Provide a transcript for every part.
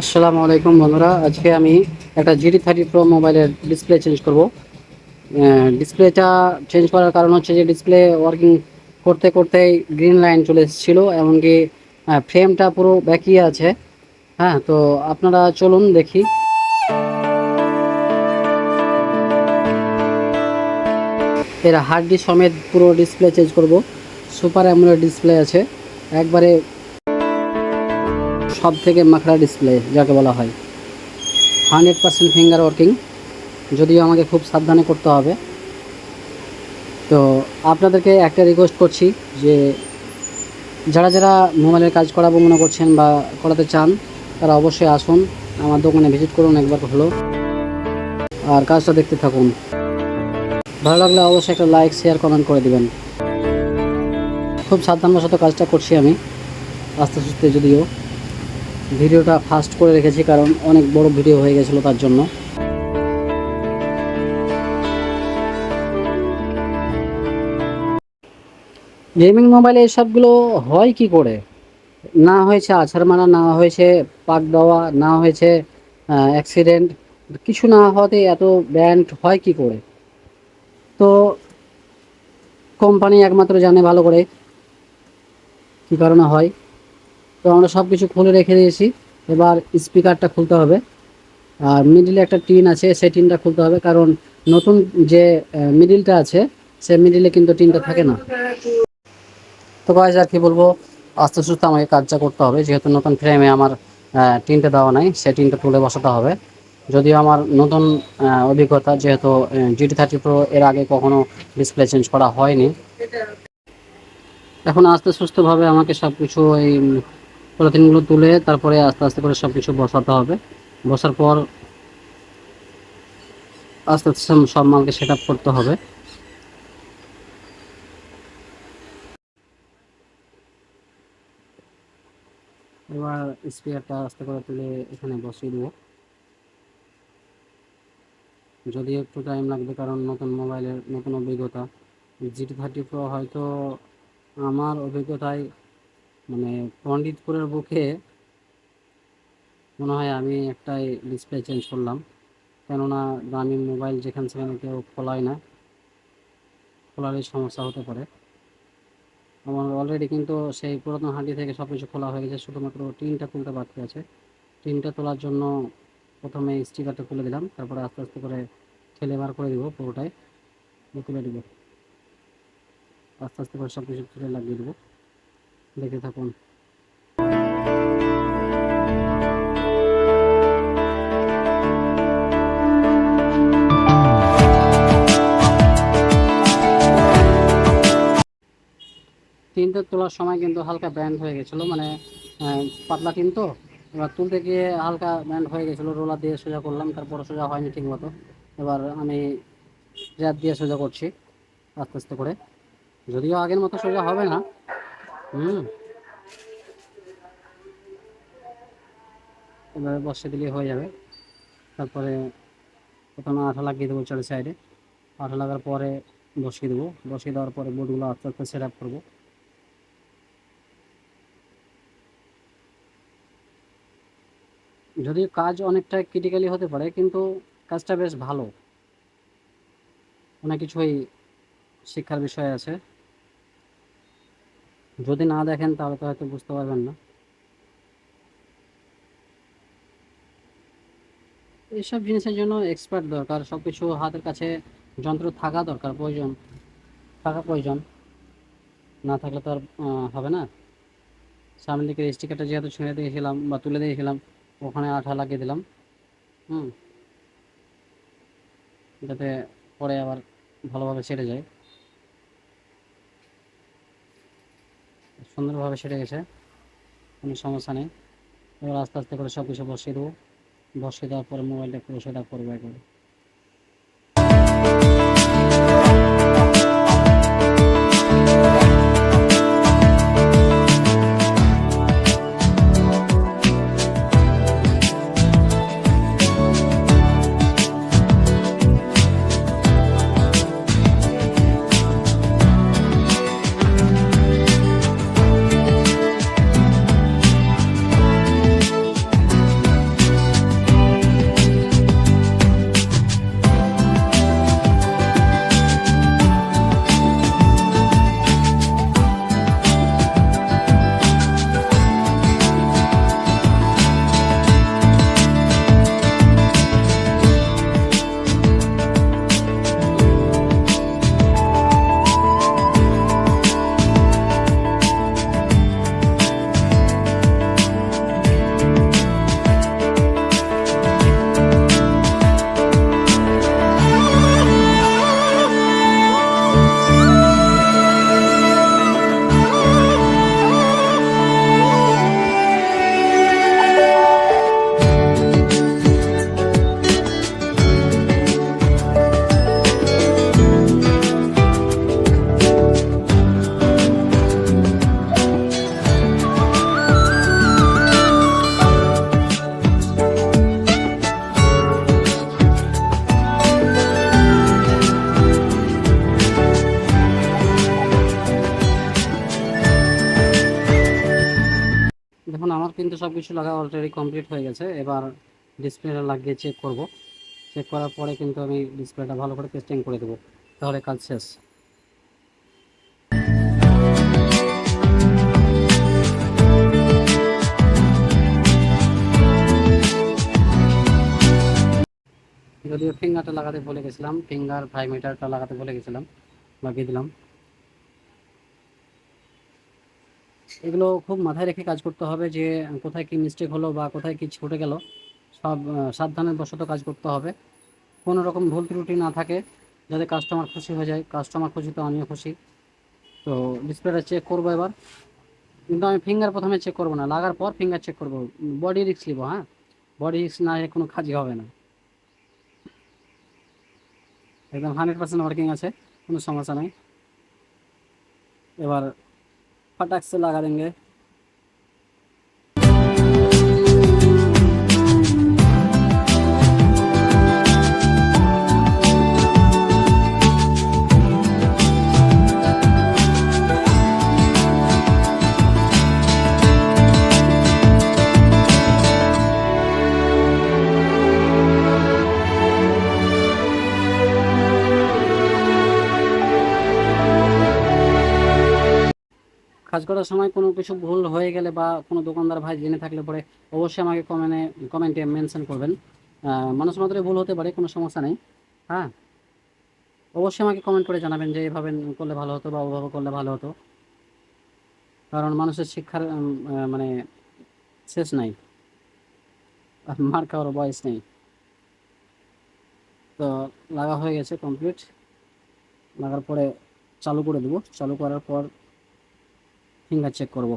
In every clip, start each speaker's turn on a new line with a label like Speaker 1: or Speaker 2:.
Speaker 1: আসসালামু আলাইকুম বন্ধুরা, আজকে আমি একটা GT30 Pro মোবাইলের ডিসপ্লে চেঞ্জ করব। ডিসপ্লেটা চেঞ্জ করার কারণ হচ্ছে যে ডিসপ্লে ওয়ার্কিং করতে করতেই গ্রিন লাইন চলে এসেছিলো, এমনকি ফ্রেমটা পুরো ব্যাকিয়ে আছে। হ্যাঁ, তো আপনারা চলুন দেখি। এর হার্ড ডিস্ক সমেত পুরো ডিসপ্লে চেঞ্জ করব। সুপার অ্যামোলেড ডিসপ্লে আছে, একবারে সব থেকে মাখড়া ডিসপ্লে যাকে বলা হয়। 100% ফিঙ্গার ওয়ার্কিং, যদিও আমাকে খুব সাবধানে করতে হবে। তো আপনাদেরকে একটা রিকোয়েস্ট করছি যে যারা যারা মোবাইলের কাজ করাবো মনে করছেন বা করাতে চান, তারা অবশ্যই আসুন, আমার দোকানে ভিজিট করুন একবার হলো, আর কাজটা দেখতে থাকুন। ভালো লাগলে অবশ্যই একটা লাইক, শেয়ার, কমেন্ট করে দিবেন। খুব সাবধানবশত কাজটা করছি আমি, আস্তে আস্তে, যদিও ভিডিওটা ফাস্ট করে রেখেছি কারণ অনেক বড় ভিডিও হয়ে গেছিলো তার জন্য। গেমিং মোবাইলে এসবগুলো হয় কি করে? না হয়েছে আছাড় মারা, না হয়েছে পাক দেওয়া, না হয়েছে অ্যাক্সিডেন্ট, কিছু না হওয়াতে এত ব্যান্ড হয় কি করে? তো কোম্পানি একমাত্র জানে ভালো করে কী কারণে হয়। তো আমরা সব কিছু খুলে রেখে দিয়েছি। এবার স্পিকারটা খুলতে হবে, আর মিডিলে একটা টিন আছে, সেই টিনটা খুলতে হবে, কারণ নতুন যে মিডিলটা আছে সে মিডিলে কিন্তু টিনটা থাকে না। তো গাইস, আর কি বলবো, আস্তে আস্তে আমাকে কাজটা করতে হবে, যেহেতু নতুন ফ্রেমে আমার টিনটা দেওয়া নাই, সে টিনটা তুলে বসাতে হবে। যদিও আমার নতুন অভিজ্ঞতা, যেহেতু GT30 Pro এর আগে কখনো ডিসপ্লে চেঞ্জ করা হয়নি। এখন আস্তে সুস্থভাবে আমাকে সব কিছু এই পলিথিনগুলো তুলে তারপরে আস্তে আস্তে করে সব কিছু বসাতে হবে। বসার পর আস্তে আস্তে সব মালকে সেট আপ করতে হবে। এবার স্পিকারটা আস্তে করে তুলে এখানে বসিয়ে দেবো, যদিও একটু টাইম লাগবে কারণ নতুন মোবাইলের নতুন অভিজ্ঞতা। GT30 Pro হয়তো আমার অভিজ্ঞতায় মানে পণ্ডিতপুরের বুকে মনে হয় আমি একটাই ডিসপ্লে চেঞ্জ করলাম, কেননা দামি মোবাইল যেখানে সেখানে কেউ খোলায় না, খোলারই সমস্যা হতে পারে। আমার অলরেডি কিন্তু সেই পুরাতন হাঁড়ি থেকে সব কিছু খোলা হয়ে গেছে, শুধুমাত্র টিনটা খুলতে বাকি আছে। টিনটা তোলার জন্য প্রথমে স্টিকারটা খুলে দিলাম, তারপরে আস্তে আস্তে করে ঠেলে বার করে দিব, পুরোটাই তুলে দিব। আস্তে আস্তে করে সব কিছু তুলে লাগিয়ে দেবো, দেখে থাকুন। টিনটা তোলার সময় কিন্তু হালকা ব্যান্ড হয়ে গেছিলো, মানে পাতলা টিন তো, এবার তুলতে গিয়ে হালকা ব্যান্ড হয়ে গেছিলো। রোলার দিয়ে সোজা করলাম, তারপরে সোজা হয়নি ঠিক মতো। এবার আমি র্যাপ দিয়ে সোজা করছি আস্তে আস্তে করে, যদিও আগের মতো সোজা হবে না। এভাবে বসে দিলেই হয়ে যাবে। তারপরে প্রথমে আঠা লাগিয়ে দেবো চারি সাইডে, আঠা লাগার পরে বসিয়ে দেবো, বসিয়ে দেওয়ার পরে বোর্ডগুলো আস্তে আস্তে সেট আপ করবো। যদিও কাজ অনেকটা ক্রিটিক্যালি হতে পারে, কিন্তু কাজটা বেশ ভালো, অনেক কিছুই শিক্ষার বিষয় আছে। যদি না দেখেন তাহলে তো হয়তো বুঝতে পারবেন না। এইসব জিনিসের জন্য এক্সপার্ট দরকার, সব কিছু হাতের কাছে যন্ত্র থাকা দরকার, প্রয়োজন। না থাকলে তো আর হবে না। সামনের দিকে স্টিকারটা যেহেতু ছেড়ে দিয়েছিলাম বা তুলে দিয়েছিলাম, ওখানে আঠা লাগিয়ে দিলাম, যাতে পরে আবার ভালোভাবে ছেড়ে যায়। সুন্দরভাবে সেরে গেছে, কোনো সমস্যা নেই। এবার আস্তে আস্তে করে সব কিছু বসিয়ে দেবো, বসিয়ে দেওয়ার পরে মোবাইলটা পুরো সেট আপ করবো একবারে। কিছু লাগা অলরেডি কমপ্লিট হয়ে গেছে। এবার ডিসপ্লেটা লাগিয়ে চেক করব। চেক করার পরে কিন্তু আমি ডিসপ্লেটা ভালো করে টেস্টিং করে দেবো, তাহলে কাজ শেষ। যদিও ফিঙ্গারটা লাগাতে ভুলে গেছিলাম, ফিঙ্গার ভাইমিটারটা লাগাতে ভুলে গেছিলাম, লাগিয়ে দিলাম। এগুলো খুব মাথায় রেখে কাজ করতে হবে যে কোথায় কি মিস্টেক হলো বা কোথায় কি ছুটে গেল, সব সাবধানের বশত কাজ করতে হবে, কোনো রকম ভুল ত্রুটি না থাকে, যাতে কাস্টমার খুশি হয়ে যায়। কাস্টমার খুশি তো আমিও খুশি। তো ডিসপ্লেটা চেক করবো এবার, কিন্তু আমি ফিঙ্গার প্রথমে চেক করবো না, লাগার পর ফিঙ্গার চেক করবো। বডি রিস্ক নিবো, হ্যাঁ, বডি রিস্ক না কোনো কাজই হবে না। একদম 100% ওয়ার্কিং আছে, কোনো সমস্যা নেই। এবার फटाक से लगा देंगे। কাজ করার সময় কোনো কিছু ভুল হয়ে গেলে বা কোনো দোকানদার ভাই জেনে থাকলে পরে অবশ্যই আমাকে কমেন্টে মেনশন করবেন। মানুষ মাত্রই ভুল হতে পারে, কোনো সমস্যা নেই। হ্যাঁ, অবশ্যই আমাকে কমেন্ট করে জানাবেন যে এভাবে করলে ভালো হতো বা ওভাবে করলে ভালো হতো, কারণ মানুষের শিক্ষার মানে শেষ নাই, মার খাওয়ার বয়স নেই। তো লাগা হয়ে গেছে কমপ্লিট। লাগার পরে চালু করে দেবো, চালু করার পর ফিঙ্গার চেক করব।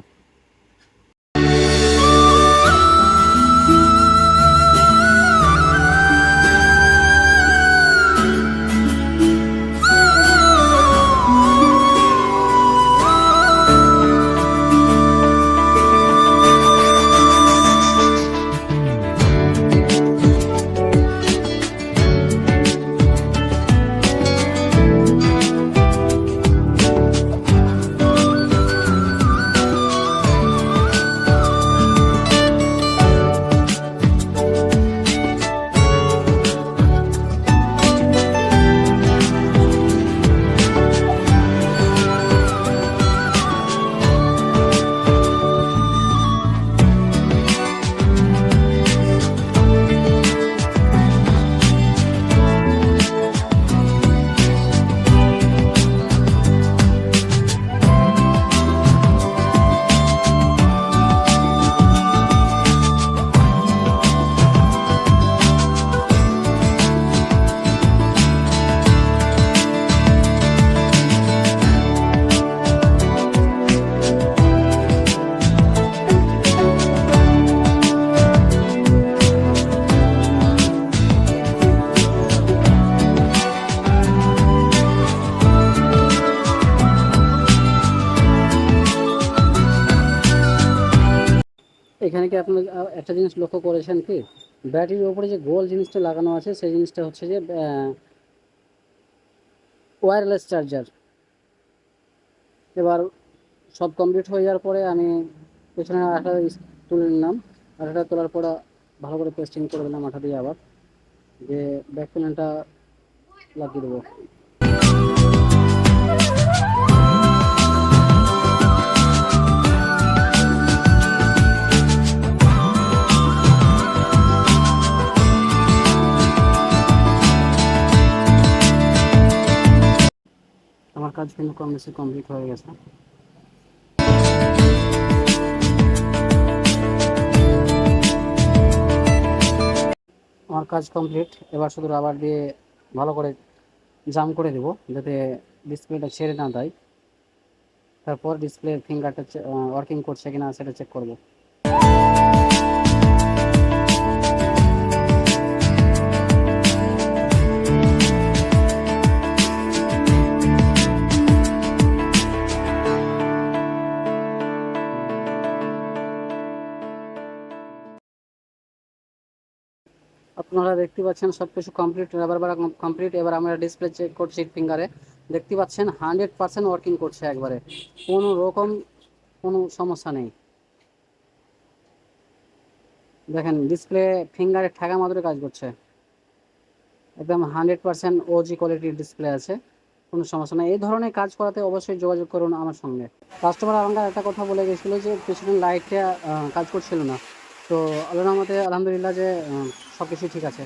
Speaker 1: এখানে কি আপনার একটা জিনিস লক্ষ্য করেছেন কি, ব্যাটারির উপরে যে গোল জিনিসটা লাগানো আছে সেই জিনিসটা হচ্ছে যে ওয়্যারলেস চার্জার। এবার সব কমপ্লিট হয়ে যাওয়ার পরে আমি পেছনে আঠা তুলে নিলাম। আঠাটা তোলার পরে ভালো করে পেস্টিং করে দিলাম আঠা দিয়ে, আবার যে ব্যাক প্যানেলটা লাগিয়ে দেবো। আমার কাজ কিন্তু কম বেশি কমপ্লিট হয়ে গেছে। আমার কাজ কমপ্লিট। এবার শুধু রাবার দিয়ে ভালো করে জাম করে দেবো যাতে ডিসপ্লেটা ছেড়ে না দেয়। তারপর ডিসপ্লে ফিঙ্গারটা ওয়ার্কিং করছে কিনা সেটা চেক করব। আপনারা দেখতে পাচ্ছেন সব কিছু কমপ্লিট, রাবার বার কমপ্লিট। এবার আমরা ডিসপ্লে চেক করছি ফিঙ্গারে, দেখতে পাচ্ছেন 100% ওয়ার্কিং করছে একবারে, কোনো রকম কোনো সমস্যা নেই। দেখেন ডিসপ্লে ফিঙ্গারের ঠেকা মাত্র কাজ করছে, একদম 100% ওজি কোয়ালিটির ডিসপ্লে আছে, কোনো সমস্যা নেই। এই ধরনের কাজ করাতে অবশ্যই যোগাযোগ করুন আমার সঙ্গে। কাস্টমার আমাকে একটা কথা বলে গেছিলো যে পেছনের লাইটটা কাজ করছিল না, তো আল্লাহর রহমতে আলহামদুলিল্লাহ যে সব কিছু ঠিক আছে।